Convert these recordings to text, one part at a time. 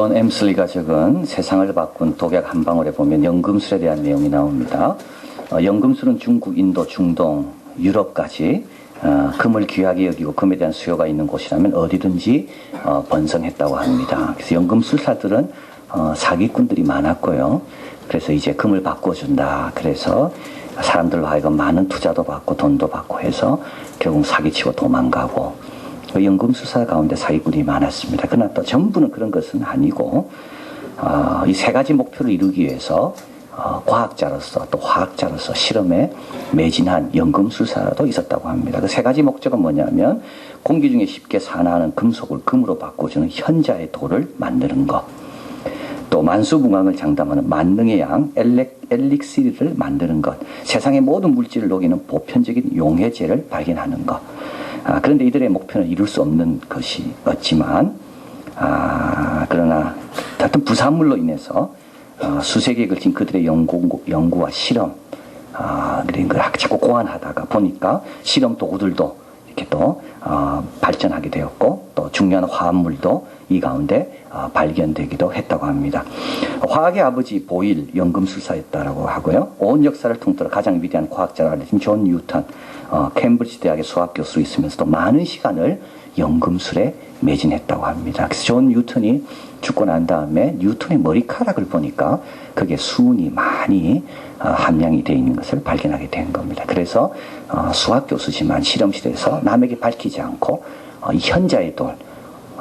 존 엠슬리가 적은 세상을 바꾼 독약 한 방울에 보면 연금술에 대한 내용이 나옵니다. 연금술은 중국, 인도, 중동, 유럽까지 금을 귀하게 여기고 금에 대한 수요가 있는 곳이라면 어디든지 번성했다고 합니다. 그래서 연금술사들은 사기꾼들이 많았고요. 그래서 이제 금을 바꿔준다. 그래서 사람들로 하여금 많은 투자도 받고 돈도 받고 해서 결국 사기치고 도망가고, 연금술사 가운데 사기꾼이 많았습니다. 그러나 또 전부는 그런 것은 아니고, 이 세 가지 목표를 이루기 위해서 과학자로서 또 화학자로서 실험에 매진한 연금술사도 있었다고 합니다. 그 세 가지 목적은 뭐냐면, 공기 중에 쉽게 산화하는 금속을 금으로 바꿔주는 현자의 돌을 만드는 것, 또 만수무강을 장담하는 만능의 양 엘릭시리를 만드는 것, 세상의 모든 물질을 녹이는 보편적인 용해제를 발견하는 것. 그런데 이들의 목표는 이룰 수 없는 것이었지만, 그러나 하여튼 부산물로 인해서 수세기에 걸친 그들의 연구와 실험, 그런 걸 자꾸 고안하다가 보니까 실험 도구들도 이렇게 또 발전하게 되었고, 또 중요한 화합물도 이 가운데 발견되기도 했다고 합니다. 화학의 아버지 보일 연금술사였다라고 하고요. 온 역사를 통틀어 가장 위대한 과학자라고 알려진 존 뉴턴, 캠브리지 대학의 수학 교수로 있으면서도 많은 시간을 연금술에 매진했다고 합니다. 그래서 존 뉴턴이 죽고 난 다음에 뉴턴의 머리카락을 보니까 그게 수은이 많이 함량이 되어 있는 것을 발견하게 된 겁니다. 그래서 수학 교수지만 실험실에서 남에게 밝히지 않고 이 현자의 돌,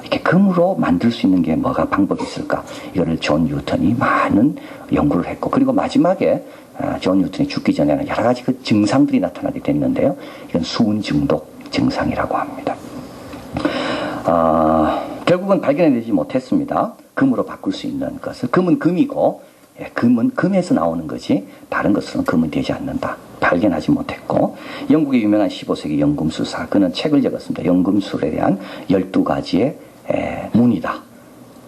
이렇게 금으로 만들 수 있는 게 뭐가 방법이 있을까? 이거를 존 뉴턴이 많은 연구를 했고, 그리고 마지막에 존 뉴턴이 죽기 전에는 여러 가지 그 증상들이 나타나게 됐는데요. 이건 수은 중독 증상이라고 합니다. 결국은 발견해내지 못했습니다. 금으로 바꿀 수 있는 것을. 금은 금이고, 금은 금에서 나오는 거지 다른 것으로는 금은 되지 않는다. 발견하지 못했고, 영국의 유명한 15세기 연금술사, 그는 책을 적었습니다. 연금술에 대한 12가지의 문이다.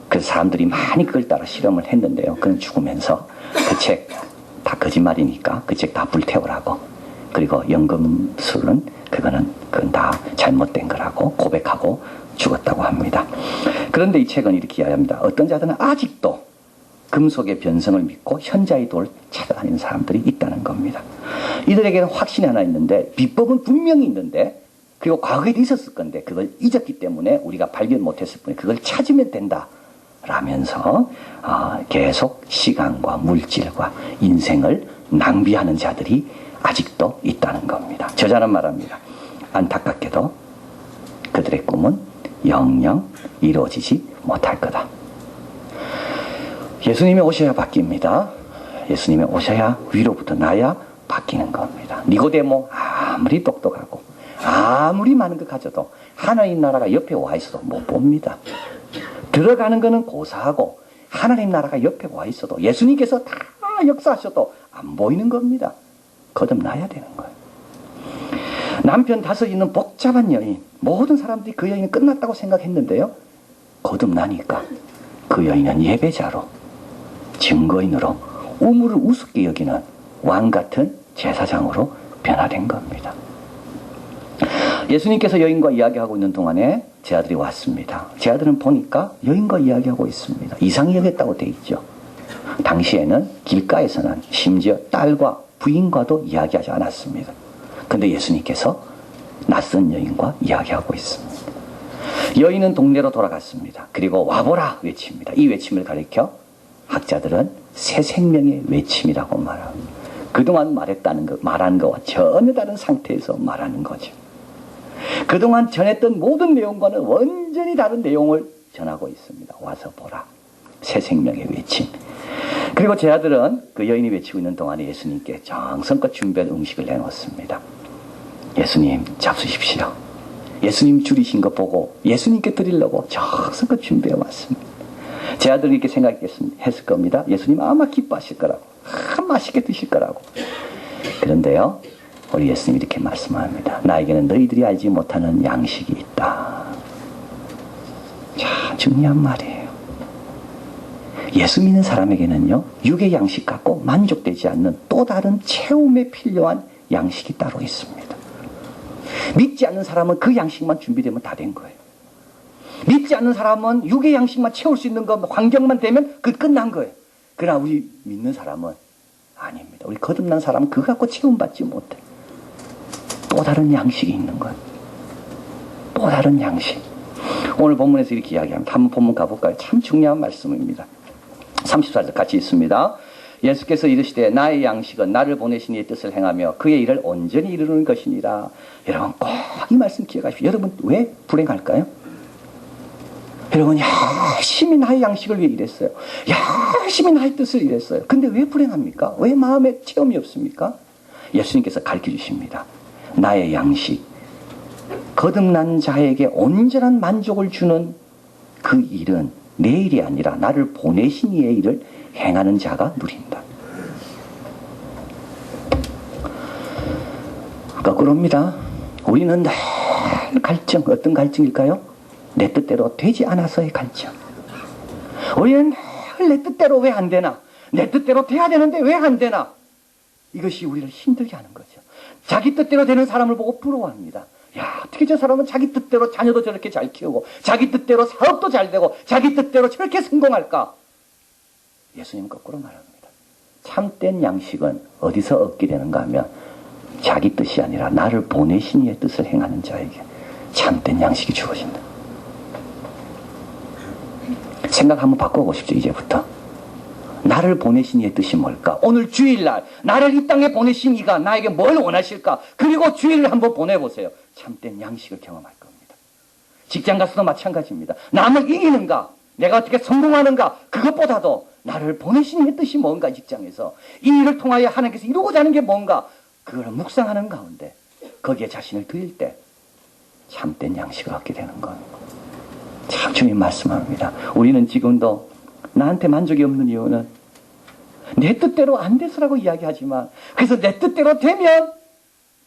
그래서 사람들이 많이 그걸 따라 실험을 했는데요. 그는 죽으면서 그 책 다 거짓말이니까 그 책 다 불태우라고, 그리고 연금술은 그건 다 잘못된 거라고 고백하고 죽었다고 합니다. 그런데 이 책은 이렇게 이야기합니다. 어떤 자들은 아직도 금속의 변성을 믿고 현자의 돌을 찾아다니는 사람들이 있다는 겁니다. 이들에게는 확신이 하나 있는데, 비법은 분명히 있는데, 그리고 과거에도 있었을 건데 그걸 잊었기 때문에 우리가 발견 못했을 뿐에 그걸 찾으면 된다 라면서 계속 시간과 물질과 인생을 낭비하는 자들이 아직도 있다는 겁니다. 저자는 말합니다. 안타깝게도 그들의 꿈은 영영 이루어지지 못할 거다. 예수님이 오셔야 바뀝니다. 예수님이 오셔야 위로부터 나야 바뀌는 겁니다. 니고데모 아무리 똑똑하고 아무리 많은 것 가져도 하나님 나라가 옆에 와 있어도 못 봅니다. 들어가는 거는 고사하고 하나님 나라가 옆에 와 있어도 예수님께서 다 역사하셔도 안 보이는 겁니다. 거듭나야 되는 거예요. 남편 5 있는 복잡한 여인, 모든 사람들이 그 여인이 끝났다고 생각했는데요, 거듭나니까 그 여인은 예배자로, 증거인으로, 우물을 우습게 여기는 왕같은 제사장으로 변화된 겁니다. 예수님께서 여인과 이야기하고 있는 동안에 제 아들이 왔습니다. 제 아들은 보니까 여인과 이야기하고 있습니다. 이상히 여겼다고 돼 있죠. 당시에는 길가에서는 심지어 딸과 부인과도 이야기하지 않았습니다. 근데 예수님께서 낯선 여인과 이야기하고 있습니다. 여인은 동네로 돌아갔습니다. 그리고 와보라 외칩니다. 이 외침을 가리켜 학자들은 새 생명의 외침이라고 말합니다. 그동안 말한 거와 전혀 다른 상태에서 말하는 거죠. 그동안 전했던 모든 내용과는 완전히 다른 내용을 전하고 있습니다. 와서 보라. 새 생명의 외침. 그리고 제 아들은 그 여인이 외치고 있는 동안에 예수님께 정성껏 준비한 음식을 내놓았습니다. 예수님 잡수십시오. 예수님 줄이신 거 보고 예수님께 드리려고 정성껏 준비해 왔습니다. 제 아들이 이렇게 생각했을 겁니다. 예수님 아마 기뻐하실 거라고, 맛있게 드실 거라고. 그런데요, 우리 예수님이 이렇게 말씀합니다. 나에게는 너희들이 알지 못하는 양식이 있다. 참 중요한 말이에요. 예수 믿는 사람에게는요, 육의 양식 갖고 만족되지 않는 또 다른 체험에 필요한 양식이 따로 있습니다. 믿지 않는 사람은 그 양식만 준비되면 다 된 거예요. 믿지 않는 사람은 육의 양식만 채울 수 있는 것, 환경만 되면 끝난 거예요. 그러나 우리 믿는 사람은 아닙니다. 우리 거듭난 사람은 그거 갖고 채움받지 못해. 또 다른 양식이 있는 거예요. 또 다른 양식. 오늘 본문에서 이렇게 이야기합니다. 한번 본문 가볼까요? 참 중요한 말씀입니다. 34절 같이 있습니다. 예수께서 이르시되 나의 양식은 나를 보내신 이의 뜻을 행하며 그의 일을 온전히 이루는 것이니라. 여러분 꼭 이 말씀 기억하십시오. 여러분 왜 불행할까요? 여러분 열심히 나의 양식을 위해 일했어요. 열심히 나의 뜻을 일했어요. 근데 왜 불행합니까? 왜 마음에 체험이 없습니까? 예수님께서 가르쳐 주십니다. 나의 양식, 거듭난 자에게 온전한 만족을 주는 그 일은 내 일이 아니라 나를 보내신 이의 일을 행하는 자가 누린다. 거꾸로입니다. 우리는 늘 갈증, 어떤 갈증일까요? 내 뜻대로 되지 않아서의 갈증. 우리는 늘 내 뜻대로 왜 안 되나? 내 뜻대로 돼야 되는데 왜 안 되나? 이것이 우리를 힘들게 하는 거죠. 자기 뜻대로 되는 사람을 보고 부러워합니다. 야, 어떻게 저 사람은 자기 뜻대로 자녀도 저렇게 잘 키우고 자기 뜻대로 사업도 잘 되고 자기 뜻대로 저렇게 성공할까? 예수님 거꾸로 말합니다. 참된 양식은 어디서 얻게 되는가 하면 자기 뜻이 아니라 나를 보내신 이의 뜻을 행하는 자에게 참된 양식이 주어진다. 생각 한번 바꿔보십시오. 이제부터 나를 보내신 이의 뜻이 뭘까? 오늘 주일날 나를 이 땅에 보내신 이가 나에게 뭘 원하실까? 그리고 주일을 한번 보내보세요. 참된 양식을 경험할 겁니다. 직장 가서도 마찬가지입니다. 남을 이기는가? 내가 어떻게 성공하는가? 그것보다도 나를 보내신 이의 뜻이 뭔가? 직장에서 이 일을 통하여 하나님께서 이루고자 하는 게 뭔가? 그걸 묵상하는 가운데 거기에 자신을 드릴 때 참된 양식을 얻게 되는 것. 참 주님 말씀합니다. 우리는 지금도 나한테 만족이 없는 이유는 내 뜻대로 안 돼서라고 이야기하지만, 그래서 내 뜻대로 되면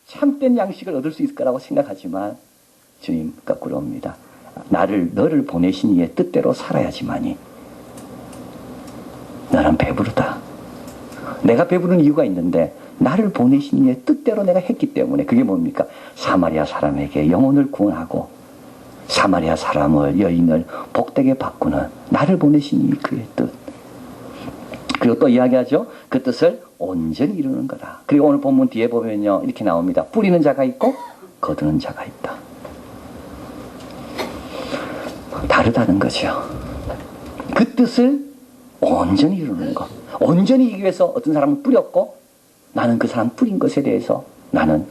참된 양식을 얻을 수 있을 거라고 생각하지만 주님 거꾸로 옵니다. 너를 보내신 이의 뜻대로 살아야지만이 너는 배부르다. 내가 배부른 이유가 있는데 나를 보내신 이의 뜻대로 내가 했기 때문에. 그게 뭡니까? 사마리아 사람에게 영혼을 구원하고 사마리아 사람을, 여인을 복되게 바꾸는 나를 보내신 이 그의 뜻. 그리고 또 이야기하죠. 그 뜻을 온전히 이루는 거다. 그리고 오늘 본문 뒤에 보면요, 이렇게 나옵니다. 뿌리는 자가 있고 거두는 자가 있다. 다르다는 거죠. 그 뜻을 온전히 이루는 것. 온전히 이기 위해서 어떤 사람은 뿌렸고 나는 그 사람 뿌린 것에 대해서 나는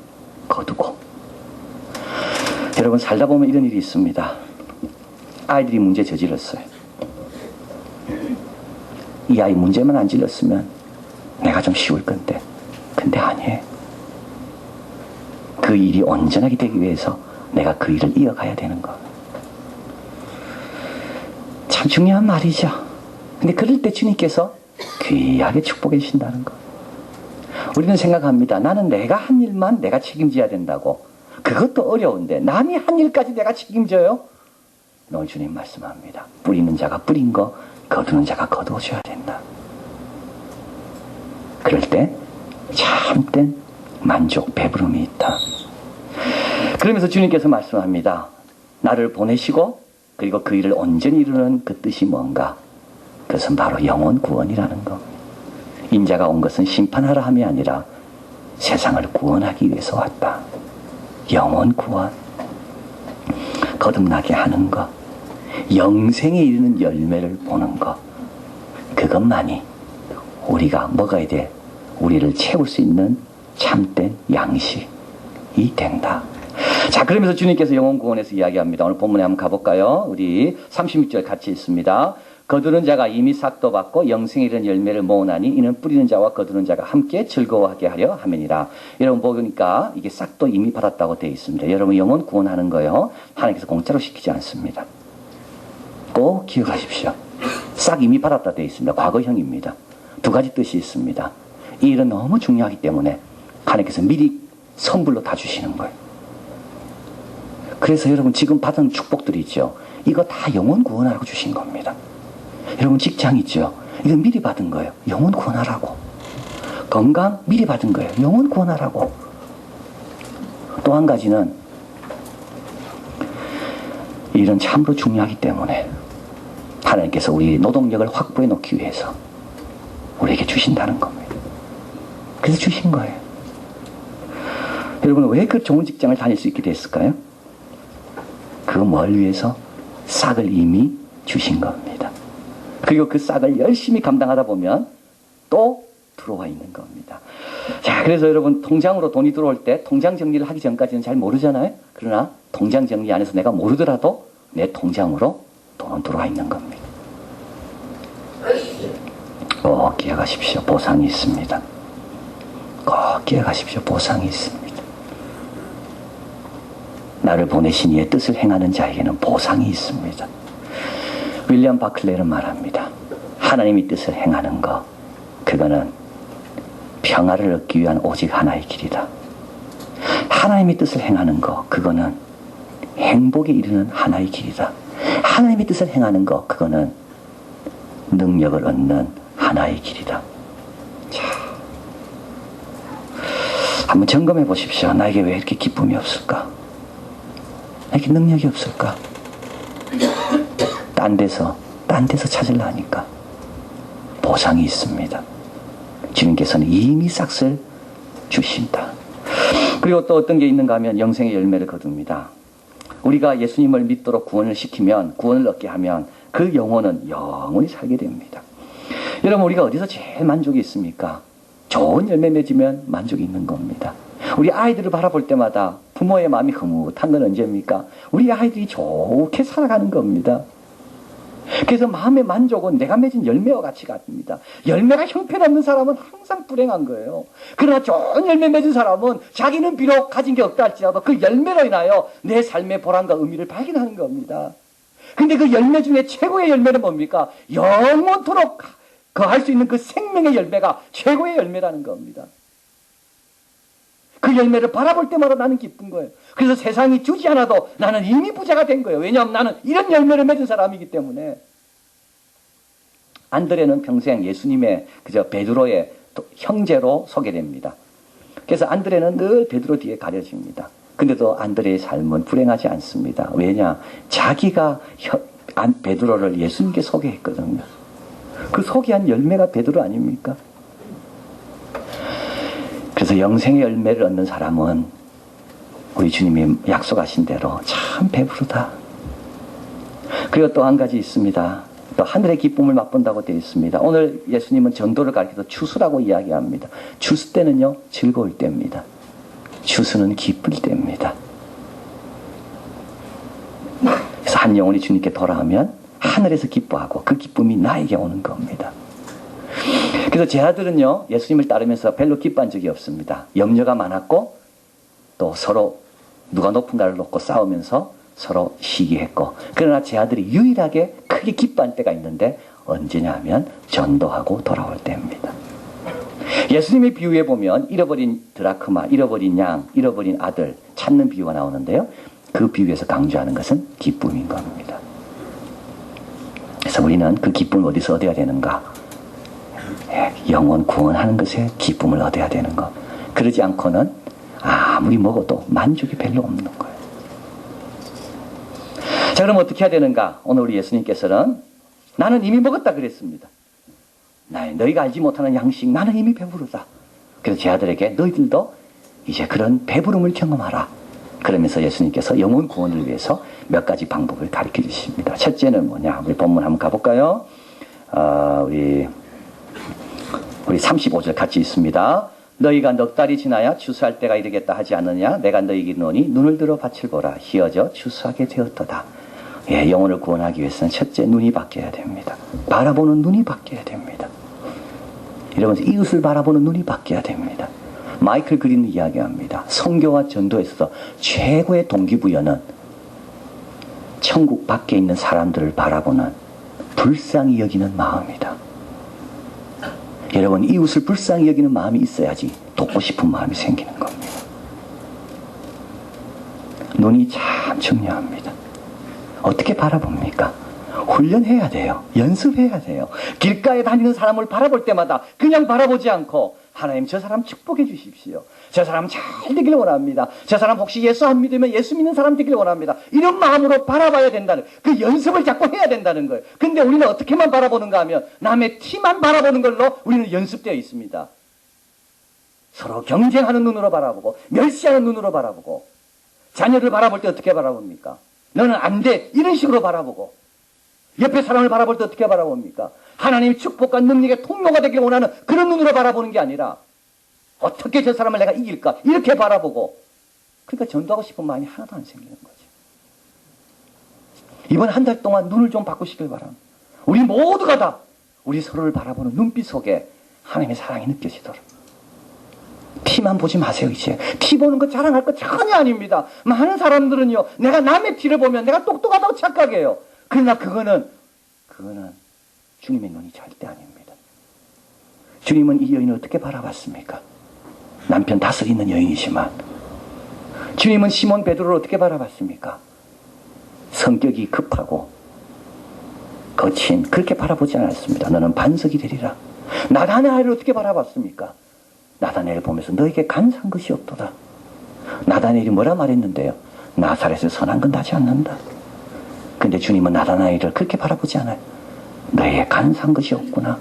거두고. 여러분 살다 보면 이런 일이 있습니다. 아이들이 문제 저질렀어요. 이 아이 문제만 안 질렀으면 내가 좀 쉬울 건데, 근데 아니에요. 그 일이 온전하게 되기 위해서 내가 그 일을 이어가야 되는 거. 참 중요한 말이죠. 근데 그럴 때 주님께서 귀하게 축복해 주신다는 거. 우리는 생각합니다. 나는 내가 한 일만 내가 책임져야 된다고. 그것도 어려운데 남이 한 일까지 내가 책임져요? 오늘 주님 말씀합니다. 뿌리는 자가 뿌린 거, 거두는 자가 거두어줘야 된다. 그럴 때 참된 만족, 배부름이 있다. 그러면서 주님께서 말씀합니다. 나를 보내시고 그리고 그 일을 온전히 이루는 그 뜻이 뭔가? 그것은 바로 영혼 구원이라는 거. 인자가 온 것은 심판하라 함이 아니라 세상을 구원하기 위해서 왔다. 영혼 구원, 거듭나게 하는 것, 영생에 이르는 열매를 보는 것, 그것만이 우리가 먹어야 돼. 우리를 채울 수 있는 참된 양식이 된다. 자, 그러면서 주님께서 영혼 구원에서 이야기합니다. 오늘 본문에 한번 가볼까요? 우리 36절 같이 있습니다. 거두는 자가 이미 싹도 받고 영생에 이르는 열매를 모으나니 이는 뿌리는 자와 거두는 자가 함께 즐거워하게 하려 함이니라. 여러분 보니까 이게 싹도 이미 받았다고 되어 있습니다. 여러분 영혼 구원하는 거요, 하나님께서 공짜로 시키지 않습니다. 꼭 기억하십시오. 싹 이미 받았다 되어 있습니다. 과거형입니다. 두 가지 뜻이 있습니다. 이 일은 너무 중요하기 때문에 하나님께서 미리 선불로 다 주시는 거예요. 그래서 여러분 지금 받은 축복들이 있죠. 이거 다 영혼 구원하라고 주신 겁니다. 여러분 직장 있죠. 이거 미리 받은 거예요. 영혼 구원하라고. 건강 미리 받은 거예요. 영혼 구원하라고. 또 한 가지는 이 일은 참으로 중요하기 때문에 하나님께서 우리 노동력을 확보해 놓기 위해서 우리에게 주신다는 겁니다. 그래서 주신 거예요. 여러분, 왜 그 좋은 직장을 다닐 수 있게 됐을까요? 그 뭘 위해서? 싹을 이미 주신 겁니다. 그리고 그 싹을 열심히 감당하다 보면 또 들어와 있는 겁니다. 자, 그래서 여러분, 통장으로 돈이 들어올 때 통장 정리를 하기 전까지는 잘 모르잖아요. 그러나 통장 정리 안에서 내가 모르더라도 내 통장으로 돈은 들어와 있는 겁니다. 꼭 기억하십시오. 보상이 있습니다. 꼭 기억하십시오. 보상이 있습니다. 나를 보내신 이의 뜻을 행하는 자에게는 보상이 있습니다. 윌리엄 바클레는 말합니다. 하나님의 뜻을 행하는 것, 그거는 평화를 얻기 위한 오직 하나의 길이다. 하나님의 뜻을 행하는 것, 그거는 행복에 이르는 하나의 길이다. 하나님의 뜻을 행하는 것, 그거는 능력을 얻는 하나의 길이다. 자, 한번 점검해 보십시오. 나에게 왜 이렇게 기쁨이 없을까? 왜 이렇게 능력이 없을까? 딴 데서 찾으려 하니까 보상이 있습니다. 주님께서는 이미 싹을 주신다. 그리고 또 어떤 게 있는가 하면 영생의 열매를 거둡니다. 우리가 예수님을 믿도록 구원을 시키면, 구원을 얻게 하면 그 영혼은 영원히 살게 됩니다. 여러분, 우리가 어디서 제일 만족이 있습니까? 좋은 열매 맺으면 만족이 있는 겁니다. 우리 아이들을 바라볼 때마다 부모의 마음이 흐뭇한 건 언제입니까? 우리 아이들이 좋게 살아가는 겁니다. 그래서 마음의 만족은 내가 맺은 열매와 같이 같습니다. 열매가 형편없는 사람은 항상 불행한 거예요. 그러나 좋은 열매 맺은 사람은 자기는 비록 가진 게 없다 할지라도 그 열매로 인하여 내 삶의 보람과 의미를 발견하는 겁니다. 근데 그 열매 중에 최고의 열매는 뭡니까? 영원토록 거할 수 있는 그 생명의 열매가 최고의 열매라는 겁니다. 그 열매를 바라볼 때마다 나는 기쁜 거예요. 그래서 세상이 주지 않아도 나는 이미 부자가 된 거예요. 왜냐하면 나는 이런 열매를 맺은 사람이기 때문에. 안드레는 평생 예수님의 그저 베드로의 형제로 소개됩니다. 그래서 안드레는 늘 베드로 뒤에 가려집니다. 근데도 안드레의 삶은 불행하지 않습니다. 왜냐? 자기가 베드로를 예수님께 소개했거든요. 그 소개한 열매가 베드로 아닙니까? 그래서 영생의 열매를 얻는 사람은 우리 주님이 약속하신 대로 참 배부르다. 그리고 또 한 가지 있습니다. 또 하늘의 기쁨을 맛본다고 되어 있습니다. 오늘 예수님은 전도를 가르쳐서 추수라고 이야기합니다. 추수 때는요, 즐거울 때입니다. 추수는 기쁠 때입니다. 그래서 한 영혼이 주님께 돌아오면 하늘에서 기뻐하고 그 기쁨이 나에게 오는 겁니다. 그래서 제 아들은요, 예수님을 따르면서 별로 기뻐한 적이 없습니다. 염려가 많았고 또 서로 누가 높은가를 놓고 싸우면서 서로 시기했고, 그러나 제 아들이 유일하게 크게 기뻐한 때가 있는데 언제냐 하면 전도하고 돌아올 때입니다. 예수님의 비유에 보면 잃어버린 드라크마, 잃어버린 양, 잃어버린 아들 찾는 비유가 나오는데요. 그 비유에서 강조하는 것은 기쁨인 겁니다. 그래서 우리는 그 기쁨을 어디서 얻어야 되는가? 영혼 구원하는 것에 기쁨을 얻어야 되는 것. 그러지 않고는 아무리 먹어도 만족이 별로 없는 거예요. 자, 그럼 어떻게 해야 되는가? 오늘 우리 예수님께서는 나는 이미 먹었다 그랬습니다. 너희가 알지 못하는 양식, 나는 이미 배부르다. 그래서 제 아들에게 너희들도 이제 그런 배부름을 경험하라. 그러면서 예수님께서 영혼 구원을 위해서 몇 가지 방법을 가르쳐 주십니다. 첫째는 뭐냐? 우리 본문 한번 가볼까요? 우리 35절 같이 있습니다. 너희가 넉 달이 지나야 추수할 때가 이르겠다 하지 않느냐? 내가 너희에게 이르노니 눈을 들어 밭을 보라. 희어져 추수하게 되었도다. 예, 영혼을 구원하기 위해서는 첫째 눈이 바뀌어야 됩니다. 바라보는 눈이 바뀌어야 됩니다. 이러면서 이웃을 바라보는 눈이 바뀌어야 됩니다. 마이클 그린은 이야기합니다. 선교와 전도에서 최고의 동기부여는 천국 밖에 있는 사람들을 바라보는 불쌍히 여기는 마음이다. 여러분, 이웃을 불쌍히 여기는 마음이 있어야지 돕고 싶은 마음이 생기는 겁니다. 눈이 참 중요합니다. 어떻게 바라봅니까? 훈련해야 돼요. 연습해야 돼요. 길가에 다니는 사람을 바라볼 때마다 그냥 바라보지 않고 하나님 저 사람 축복해 주십시오. 저 사람 잘 되길 원합니다. 저 사람 혹시 예수 안 믿으면 예수 믿는 사람 되길 원합니다. 이런 마음으로 바라봐야 된다는, 그 연습을 자꾸 해야 된다는 거예요. 근데 우리는 어떻게만 바라보는가 하면 남의 티만 바라보는 걸로 우리는 연습되어 있습니다. 서로 경쟁하는 눈으로 바라보고 멸시하는 눈으로 바라보고, 자녀를 바라볼 때 어떻게 바라봅니까? 너는 안 돼, 이런 식으로 바라보고, 옆에 사람을 바라볼 때 어떻게 바라봅니까? 하나님의 축복과 능력의 통로가 되길 원하는 그런 눈으로 바라보는 게 아니라 어떻게 저 사람을 내가 이길까, 이렇게 바라보고, 그러니까 전도하고 싶은 마음이 하나도 안 생기는 거죠. 이번 한 달 동안 눈을 좀 바꾸시길 바랍니다. 우리 모두가 다 우리 서로를 바라보는 눈빛 속에 하나님의 사랑이 느껴지도록. 티만 보지 마세요. 이제 티 보는 거 자랑할 거 전혀 아닙니다. 많은 사람들은요, 내가 남의 티를 보면 내가 똑똑하다고 착각해요. 그러나 그거는 주님의 눈이 절대 아닙니다. 주님은 이 여인을 어떻게 바라봤습니까? 남편 다섯 있는 여인이지만 주님은 시몬 베드로를 어떻게 바라봤습니까? 성격이 급하고 거친, 그렇게 바라보지 않았습니다. 너는 반석이 되리라. 나다나엘을 어떻게 바라봤습니까? 나다나엘을 보면서 너에게 간사한 것이 없도다. 나다나엘이 뭐라 말했는데요? 나사렛에서 선한 건 나지 않는다. 근데 주님은 나다나엘을 그렇게 바라보지 않아요. 너에게 간사한 것이 없구나.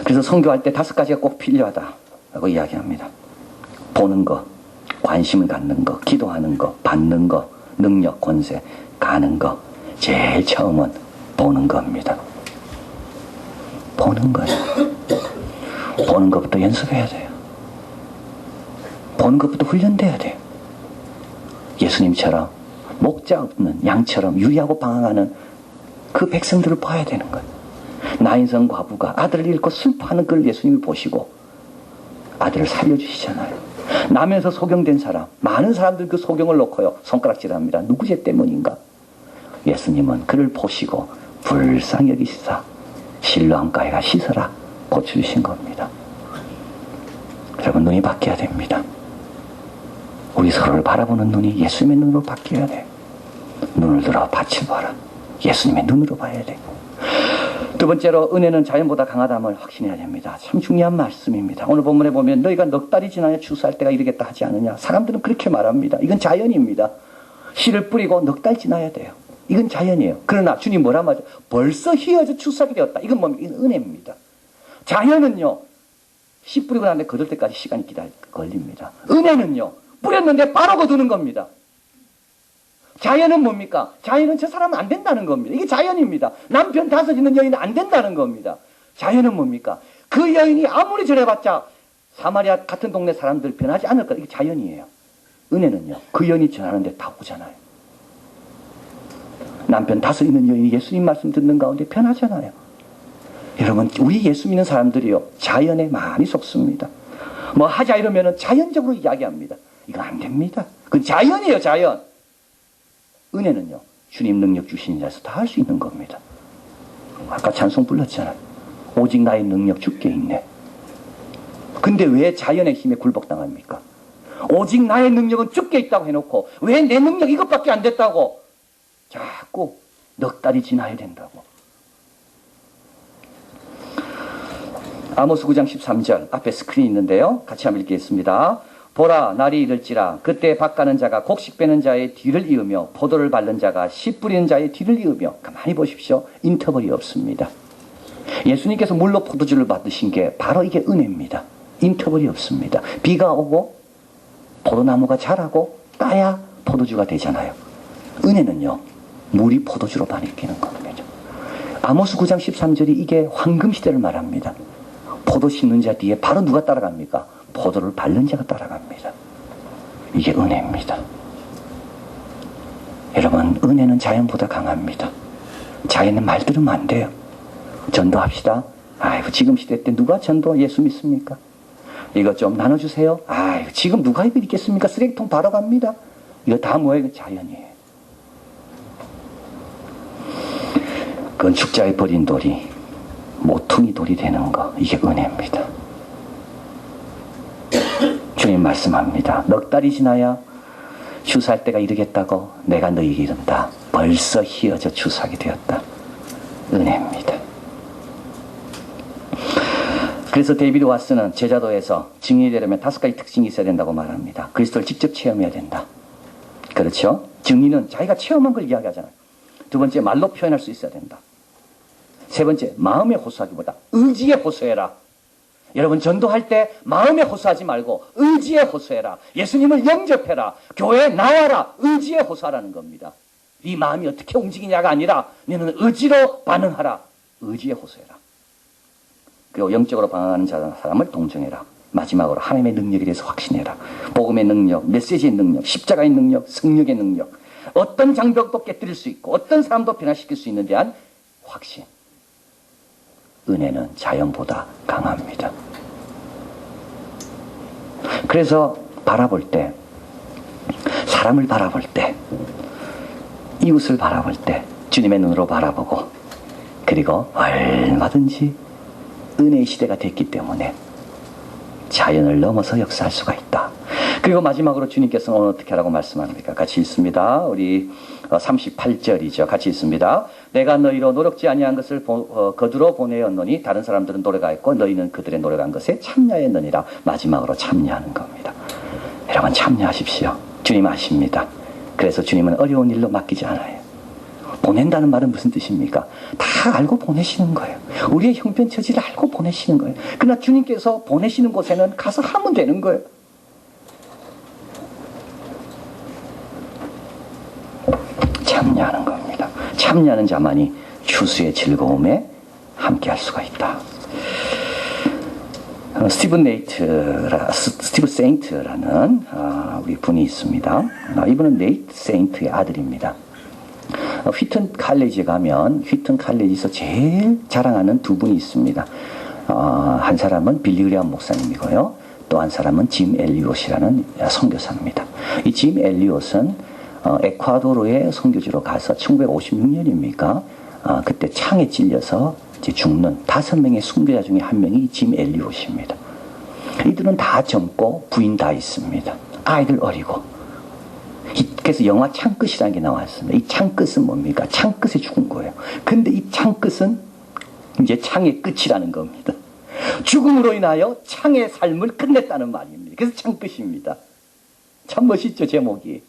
그래서 선교할 때 5가지가 꼭 필요하다라고 이야기합니다. 보는 거, 관심을 갖는 거, 기도하는 거, 받는 거, 능력, 권세, 가는 거. 제일 처음은 보는 겁니다. 보는 거예요. 보는 것부터 연습해야 돼요. 보는 것부터 훈련돼야 돼요. 예수님처럼 목자 없는 양처럼 유리하고 방황하는 그 백성들을 봐야 되는 거예요. 나인성 과부가 아들을 잃고 슬퍼하는 그걸 예수님이 보시고 아들을 살려주시잖아요. 나면서 소경된 사람, 많은 사람들 그 소경을 놓고요 손가락질합니다. 누구 죄 때문인가? 예수님은 그를 보시고 불쌍히 여기시사 실로암가에 가 씻어라 고쳐주신 겁니다. 여러분, 눈이 바뀌어야 됩니다. 우리 서로를 바라보는 눈이 예수님의 눈으로 바뀌어야 돼요. 눈을 들어 밭을 봐라. 예수님의 눈으로 봐야 되고, 두 번째로 은혜는 자연보다 강하다함을 확신해야 됩니다. 참 중요한 말씀입니다. 오늘 본문에 보면 너희가 넉 달이 지나야 추수할 때가 이르겠다 하지 않느냐. 사람들은 그렇게 말합니다. 이건 자연입니다. 씨를 뿌리고 넉 달 지나야 돼요. 이건 자연이에요. 그러나 주님 뭐라 말이죠? 벌써 휘어져 추수하게 되었다. 이건 뭡니까? 이건 은혜입니다. 자연은요, 씨 뿌리고 나는데 거둘 때까지 시간이 걸립니다. 은혜는요, 뿌렸는데 바로 거두는 겁니다. 자연은 뭡니까? 자연은 저 사람은 안 된다는 겁니다. 이게 자연입니다. 남편 5 있는 여인은 안 된다는 겁니다. 자연은 뭡니까? 그 여인이 아무리 전해봤자 사마리아 같은 동네 사람들 변하지 않을 것. 이게 자연이에요. 은혜는요, 그 여인이 전하는데 다 오잖아요. 남편 5 있는 여인이 예수님 말씀 듣는 가운데 변하잖아요. 여러분, 우리 예수 믿는 사람들이요, 자연에 많이 속습니다. 뭐 하자 이러면은 자연적으로 이야기합니다. 이거 안 됩니다. 그건 자연이에요, 자연. 은혜는요, 주님 능력 주신 자에서 다 할 수 있는 겁니다. 아까 찬송 불렀잖아요. 오직 나의 능력 주께 있네. 근데 왜 자연의 힘에 굴복당합니까? 오직 나의 능력은 주께 있다고 해놓고 왜 내 능력 이것밖에 안 됐다고 자꾸 넉 달이 지나야 된다고. 아모스 9장 13절 앞에 스크린이 있는데요, 같이 한번 읽겠습니다. 보라, 날이 이를지라 그때 밭 가는 자가 곡식 빼는 자의 뒤를 이으며 포도를 밟는 자가 씨 뿌리는 자의 뒤를 이으며. 가만히 보십시오. 인터벌이 없습니다. 예수님께서 물로 포도주를 받으신 게 바로 이게 은혜입니다. 인터벌이 없습니다. 비가 오고 포도나무가 자라고 따야 포도주가 되잖아요. 은혜는요, 물이 포도주로 바뀌는 겁니다. 아모스 9장 13절이 이게 황금시대를 말합니다. 포도 심는 자 뒤에 바로 누가 따라갑니까? 포도를 밟는 자가 따라갑니다. 이게 은혜입니다. 여러분, 은혜는 자연보다 강합니다. 자연은 말 들으면 안 돼요. 전도합시다. 아이고, 지금 시대 때 누가 전도 예수 믿습니까? 이거 좀 나눠주세요. 아이고, 지금 누가 이거 믿겠습니까? 쓰레기통 바로 갑니다. 이거 다 뭐예요? 자연이에요. 건축자의 버린 돌이 모퉁이 돌이 되는 거, 이게 은혜입니다. 주님 말씀합니다. 넉 달이 지나야 추수할 때가 이르겠다고 내가 너희에게 이른다. 벌써 휘어져 추수하게 되었다. 은혜입니다. 그래서 데이비드 왓슨은 제자도에서 증인이 되려면 5가지 특징이 있어야 된다고 말합니다. 그리스도를 직접 체험해야 된다. 그렇죠? 증인은 자기가 체험한 걸 이야기하잖아요. 두 번째, 말로 표현할 수 있어야 된다. 세 번째, 마음에 호소하기보다 의지에 호소해라. 여러분, 전도할 때 마음에 호소하지 말고 의지에 호소해라. 예수님을 영접해라. 교회에 나와라. 의지에 호소하라는 겁니다. 네 마음이 어떻게 움직이냐가 아니라 너는 의지로 반응하라. 의지에 호소해라. 그리고 영적으로 반응하는 사람을 동정해라. 마지막으로 하나님의 능력에 대해서 확신해라. 복음의 능력, 메시지의 능력, 십자가의 능력, 성령의 능력, 어떤 장벽도 깨뜨릴 수 있고 어떤 사람도 변화시킬 수 있는 대한 확신. 은혜는 자연보다 강합니다. 그래서 바라볼 때, 사람을 바라볼 때, 이웃을 바라볼 때 주님의 눈으로 바라보고, 그리고 얼마든지 은혜의 시대가 됐기 때문에 자연을 넘어서 역사할 수가 있다. 그리고 마지막으로 주님께서는 오늘 어떻게 하라고 말씀합니까? 같이 읽습니다. 우리 38절이죠. 같이 읽습니다. 내가 너희로 노력지 아니한 것을 거두러 보내었노니 다른 사람들은 노력하였고 너희는 그들의 노력한 것에 참여했느니라. 마지막으로 참여하는 겁니다. 여러분, 참여하십시오. 주님 아십니다. 그래서 주님은 어려운 일로 맡기지 않아요. 보낸다는 말은 무슨 뜻입니까? 다 알고 보내시는 거예요. 우리의 형편처지를 알고 보내시는 거예요. 그러나 주님께서 보내시는 곳에는 가서 하면 되는 거예요. 참여하는 겁니다. 참여하는 자만이 추수의 즐거움에 함께 할 수가 있다. 스티브 세인트라는 우리 분이 있습니다. 이분은 네이트 세인트의 아들입니다. 휘튼 칼리지에 가면 휘튼 칼리지에서 제일 자랑하는 두 분이 있습니다. 한 사람은 빌리 그레엄 목사님이고요. 또 한 사람은 짐 엘리엇이라는 선교사입니다. 이 짐 엘리엇은 에콰도르의 선교지로 가서 1956년입니까? 그때 창에 찔려서 이제 죽는 5명의 순교자 중에 한 명이 짐 엘리엇입니다. 이들은 다 젊고 부인 다 있습니다. 아이들 어리고. 그래서 영화 창끝이라는 게 나왔습니다. 이 창끝은 뭡니까? 창끝에 죽은 거예요. 근데 이 창끝은 이제 창의 끝이라는 겁니다. 죽음으로 인하여 창의 삶을 끝냈다는 말입니다. 그래서 창끝입니다. 참 멋있죠, 제목이.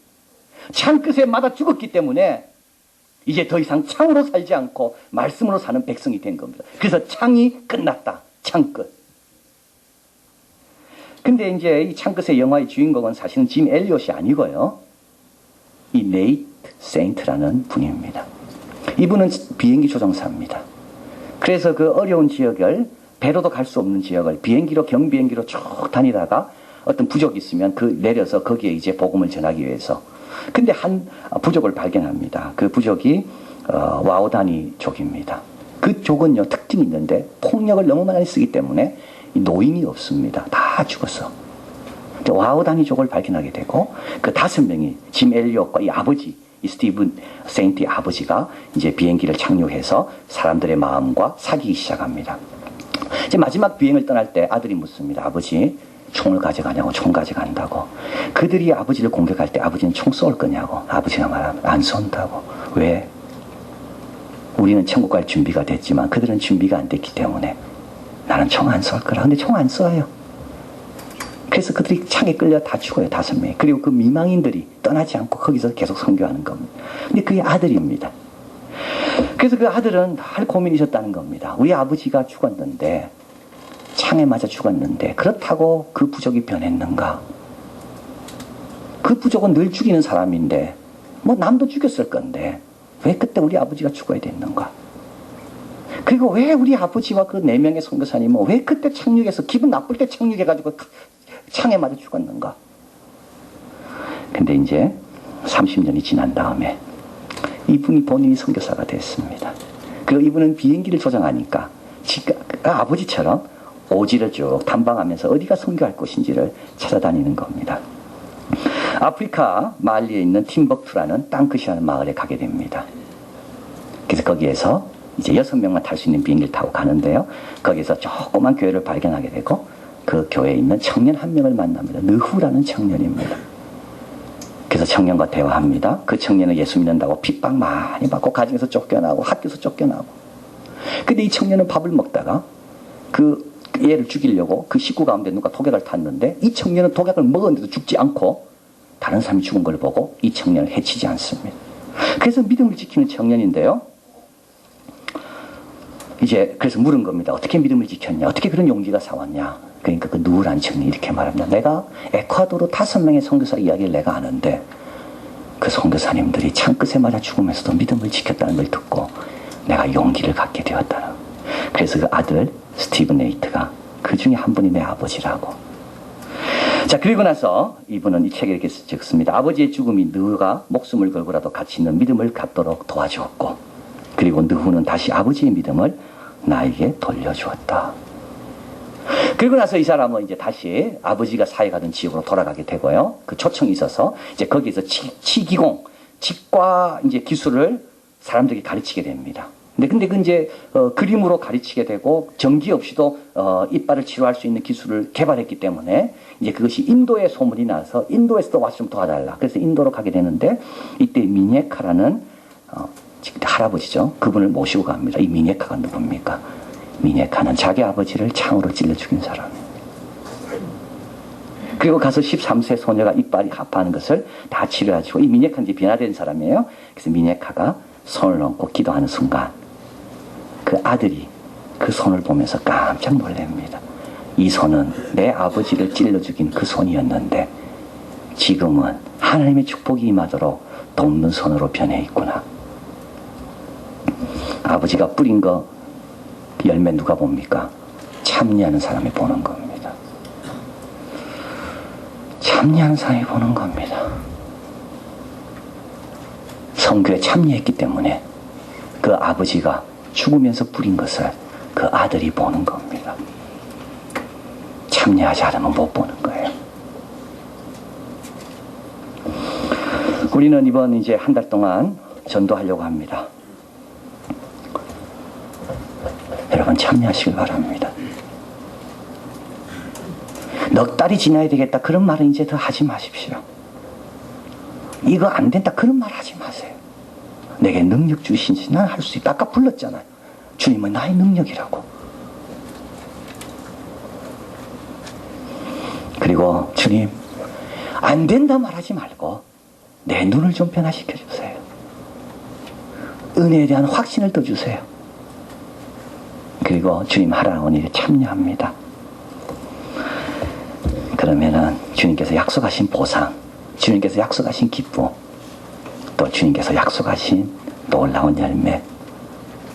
창끝에 맞아 죽었기 때문에 이제 더 이상 창으로 살지 않고 말씀으로 사는 백성이 된 겁니다. 그래서 창이 끝났다. 창끝. 근데 이제 이 창끝의 영화의 주인공은 사실은 짐 엘리엇이 아니고요. 이 네이트 세인트라는 분입니다. 이분은 비행기 조종사입니다. 그래서 그 어려운 지역을, 배로도 갈 수 없는 지역을 비행기로, 경비행기로 쭉 다니다가 어떤 부족이 있으면 내려서 거기에 이제 복음을 전하기 위해서. 근데 한 부족을 발견합니다. 그 부족이 와오다니족입니다. 그 족은요, 특징이 있는데 폭력을 너무 많이 쓰기 때문에 노인이 없습니다. 다 죽었어. 와우다니족을 발견하게 되고 그 5명이 짐 엘리엇과 이 아버지, 이 스티븐 세인트의 아버지가 이제 비행기를 착륙해서 사람들의 마음과 사귀기 시작합니다. 이제 마지막 비행을 떠날 때 아들이 묻습니다. 아버지, 총을 가져가냐고. 총 가져간다고. 그들이 아버지를 공격할 때 아버지는 총 쏠 거냐고. 아버지가 말합니다. 안 쏜다고. 왜? 우리는 천국 갈 준비가 됐지만 그들은 준비가 안 됐기 때문에 나는 총 안 쏠 거라. 근데 총 안 쏴요. 그래서 그들이 창에 끌려 다 죽어요. 5명이. 그리고 그 미망인들이 떠나지 않고 거기서 계속 선교하는 겁니다. 근데 그게 아들입니다. 그래서 그 아들은 늘 고민이셨다는 겁니다. 우리 아버지가 죽었는데, 창에 맞아 죽었는데 그렇다고 그 부족이 변했는가? 그 부족은 늘 죽이는 사람인데 뭐 남도 죽였을 건데 왜 그때 우리 아버지가 죽어야 됐는가? 그리고 왜 우리 아버지와 그 4명의 선교사님은 왜 그때 착륙해서 기분 나쁠 때 착륙해가지고 창에 맞아 죽었는가? 근데 이제 30년이 지난 다음에 이분이 본인이 선교사가 됐습니다. 그리고 이분은 비행기를 조종하니까 아버지처럼 오지를 쭉 탐방하면서 어디가 선교할 곳인지를 찾아다니는 겁니다. 아프리카 말리에 있는 팀벅투라는 땅끝이라는 마을에 가게 됩니다. 그래서 거기에서 이제 6명만 탈 수 있는 비행기를 타고 가는데요. 거기서 조그만 교회를 발견하게 되고 그 교회에 있는 청년 한 명을 만납니다. 느후라는 청년입니다. 그래서 청년과 대화합니다. 그 청년은 예수 믿는다고 핍박 많이 받고 가정에서 쫓겨나고 학교에서 쫓겨나고. 근데 이 청년은 밥을 먹다가 그 얘를 죽이려고 그 식구 가운데 누가 독약을 탔는데 이 청년은 독약을 먹었는데도 죽지 않고 다른 사람이 죽은 걸 보고 이 청년을 해치지 않습니다. 그래서 믿음을 지키는 청년인데요. 이제 그래서 물은 겁니다. 어떻게 믿음을 지켰냐? 어떻게 그런 용기가 사왔냐? 그러니까 그 누구란 청년이 이렇게 말합니다. 내가 에콰도르 5명의 선교사 이야기를 내가 아는데 그 선교사님들이 창끝에 맞아 죽으면서도 믿음을 지켰다는 걸 듣고 내가 용기를 갖게 되었다는. 그래서 그 아들 스티븐 네이트가 그 중에 한 분이 내 아버지라고. 자, 그리고 나서 이분은 이 책에 이렇게 적습니다. 아버지의 죽음이 너가 목숨을 걸고라도 가치 있는 믿음을 갖도록 도와주었고, 그리고 너는 다시 아버지의 믿음을 나에게 돌려주었다. 그리고 나서 이 사람은 이제 다시 아버지가 사역하던 지역으로 돌아가게 되고요. 그 초청이 있어서 이제 거기에서 치기공, 치과 이제 기술을 사람들에게 가르치게 됩니다. 근데 그 이제 그림으로 가르치게 되고 전기 없이도 이빨을 치료할 수 있는 기술을 개발했기 때문에 이제 그것이 인도에 소문이 나서 인도에서도 와서 좀 도와달라. 그래서 인도로 가게 되는데 이때 미네카라는 할아버지죠. 그분을 모시고 갑니다. 이 미네카가 누굽니까? 미네카는 자기 아버지를 창으로 찔러 죽인 사람이에요. 그리고 가서 13세 소녀가 이빨이 하파하는 것을 다 치료해주고 이 미네카는 이제 변화된 사람이에요. 그래서 미네카가 손을 얹고 기도하는 순간 그 아들이 그 손을 보면서 깜짝 놀랍니다. 이 손은 내 아버지를 찔러 죽인 그 손이었는데 지금은 하나님의 축복이 임하도록 돕는 손으로 변해 있구나. 아버지가 뿌린 거 열매 누가 봅니까? 참여하는 사람이 보는 겁니다. 참여하는 사람이 보는 겁니다. 선교에 참여했기 때문에 그 아버지가 죽으면서 뿌린 것을 그 아들이 보는 겁니다. 참여하지 않으면 못 보는 거예요. 우리는 이번 이제 한 달 동안 전도하려고 합니다. 여러분 참여하시길 바랍니다. 넉 달이 지나야 되겠다 그런 말은 이제 더 하지 마십시오. 이거 안 된다 그런 말 하지 마세요. 내게 능력 주신지 난 할 수 있다. 아까 불렀잖아요. 주님은 나의 능력이라고. 그리고 주님 안 된다 말하지 말고 내 눈을 좀 변화시켜 주세요. 은혜에 대한 확신을 더 주세요. 그리고 주님 하라는 일에 참여합니다. 그러면은 주님께서 약속하신 보상, 주님께서 약속하신 기쁨, 또 주님께서 약속하신 놀라운 열매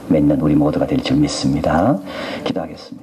맺는 우리 모두가 될 줄 믿습니다. 기도하겠습니다.